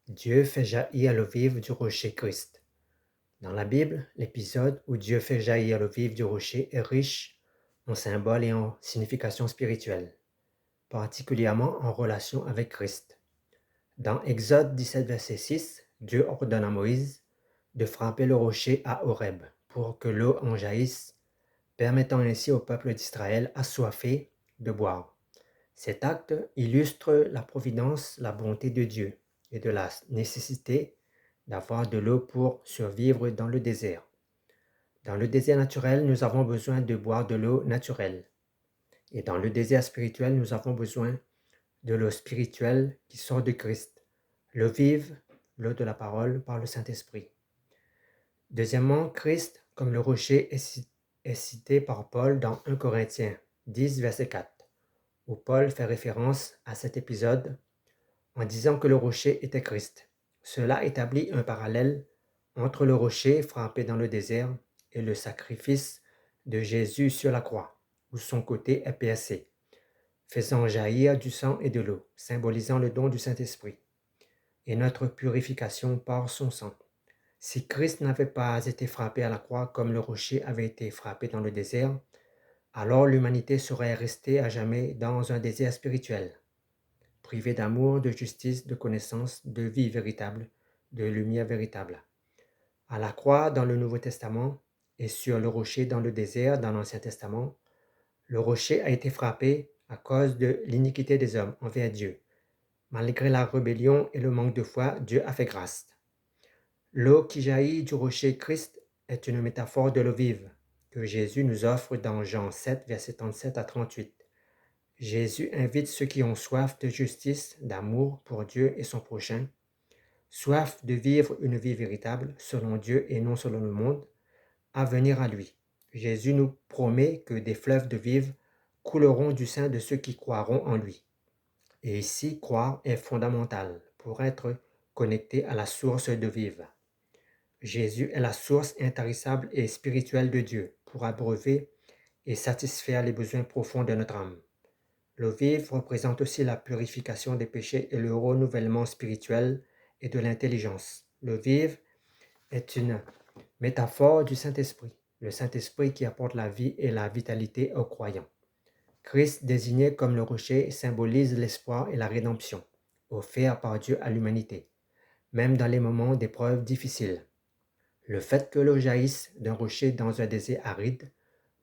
Dieu fait jaillir l'eau vive du rocher Christ. Dans la Bible, l'épisode où Dieu fait jaillir l'eau vive du rocher est riche en symboles et en signification spirituelle, particulièrement en relation avec Christ. Dans Exode 17, verset 6, Dieu ordonne à Moïse de frapper le rocher à Horeb pour que l'eau en jaillisse, permettant ainsi au peuple d'Israël assoiffé de boire. Cet acte illustre la providence, la bonté de Dieu et de la nécessité d'avoir de l'eau pour survivre dans le désert. Dans le désert naturel, nous avons besoin de boire de l'eau naturelle. Et dans le désert spirituel, nous avons besoin de l'eau spirituelle qui sort de Christ, l'eau vive, l'eau de la parole par le Saint-Esprit. Deuxièmement, Christ, comme le rocher, est cité par Paul dans 1 Corinthiens 10, verset 4, où Paul fait référence à cet épisode en disant que le rocher était Christ. Cela établit un parallèle entre le rocher frappé dans le désert et le sacrifice de Jésus sur la croix, où son côté est percé, faisant jaillir du sang et de l'eau, symbolisant le don du Saint-Esprit, et notre purification par son sang. Si Christ n'avait pas été frappé à la croix comme le rocher avait été frappé dans le désert, alors l'humanité serait restée à jamais dans un désert spirituel, privée d'amour, de justice, de connaissance, de vie véritable, de lumière véritable. À la croix dans le Nouveau Testament et sur le rocher dans le désert dans l'Ancien Testament, le rocher a été frappé à cause de l'iniquité des hommes envers Dieu. Malgré la rébellion et le manque de foi, Dieu a fait grâce. L'eau qui jaillit du rocher Christ est une métaphore de l'eau vive que Jésus nous offre dans Jean 7, versets 37 à 38. Jésus invite ceux qui ont soif de justice, d'amour pour Dieu et son prochain, soif de vivre une vie véritable selon Dieu et non selon le monde, à venir à lui. Jésus nous promet que des fleuves de vie couleront du sein de ceux qui croiront en lui. Et ici, croire est fondamental pour être connecté à la source de vive. Jésus est la source intarissable et spirituelle de Dieu pour abreuver et satisfaire les besoins profonds de notre âme. L'eau vive représente aussi la purification des péchés et le renouvellement spirituel et de l'intelligence. L'eau vive est une métaphore du Saint-Esprit, le Saint-Esprit qui apporte la vie et la vitalité aux croyants. Christ, désigné comme le rocher, symbolise l'espoir et la rédemption, offert par Dieu à l'humanité, même dans les moments d'épreuves difficiles. Le fait que l'eau jaillisse d'un rocher dans un désert aride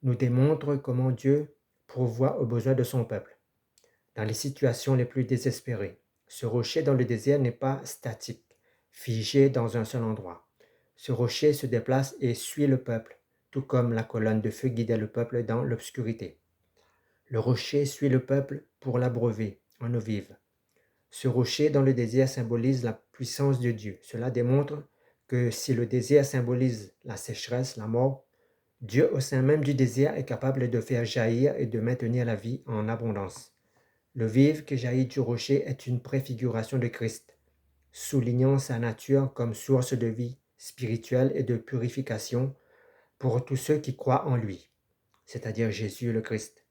nous démontre comment Dieu pourvoit aux besoins de son peuple. Dans les situations les plus désespérées, ce rocher dans le désert n'est pas statique, figé dans un seul endroit. Ce rocher se déplace et suit le peuple, tout comme la colonne de feu guidait le peuple dans l'obscurité. Le rocher suit le peuple pour l'abreuver en eau vive. Ce rocher dans le désert symbolise la puissance de Dieu. Cela démontre que si le désert symbolise la sécheresse, la mort, Dieu au sein même du désert est capable de faire jaillir et de maintenir la vie en abondance. Le vive qui jaillit du rocher est une préfiguration de Christ, soulignant sa nature comme source de vie spirituelle et de purification pour tous ceux qui croient en lui, c'est-à-dire Jésus le Christ.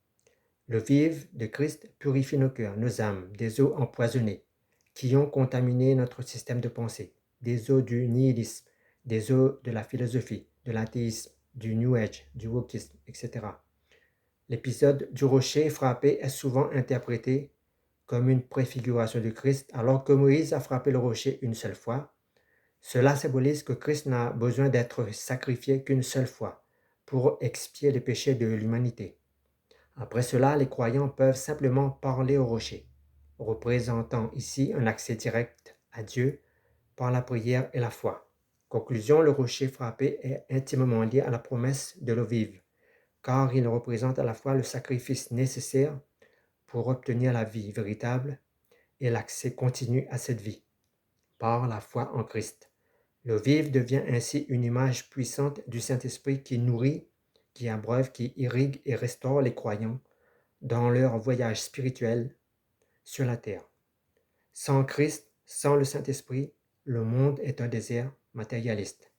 Le vive de Christ purifie nos cœurs, nos âmes, des eaux empoisonnées qui ont contaminé notre système de pensée, des eaux du nihilisme, des eaux de la philosophie, de l'athéisme, du New Age, du wokisme, etc. L'épisode du rocher frappé est souvent interprété comme une préfiguration de Christ, alors que Moïse a frappé le rocher une seule fois. Cela symbolise que Christ n'a besoin d'être sacrifié qu'une seule fois pour expier les péchés de l'humanité. Après cela, les croyants peuvent simplement parler au rocher, représentant ici un accès direct à Dieu par la prière et la foi. Conclusion, le rocher frappé est intimement lié à la promesse de l'eau vive, car il représente à la fois le sacrifice nécessaire pour obtenir la vie véritable et l'accès continu à cette vie, par la foi en Christ. L'eau vive devient ainsi une image puissante du Saint-Esprit qui nourrit, qui abreuve, qui irrigue et restaure les croyants dans leur voyage spirituel sur la terre. Sans Christ, sans le Saint-Esprit, le monde est un désert matérialiste.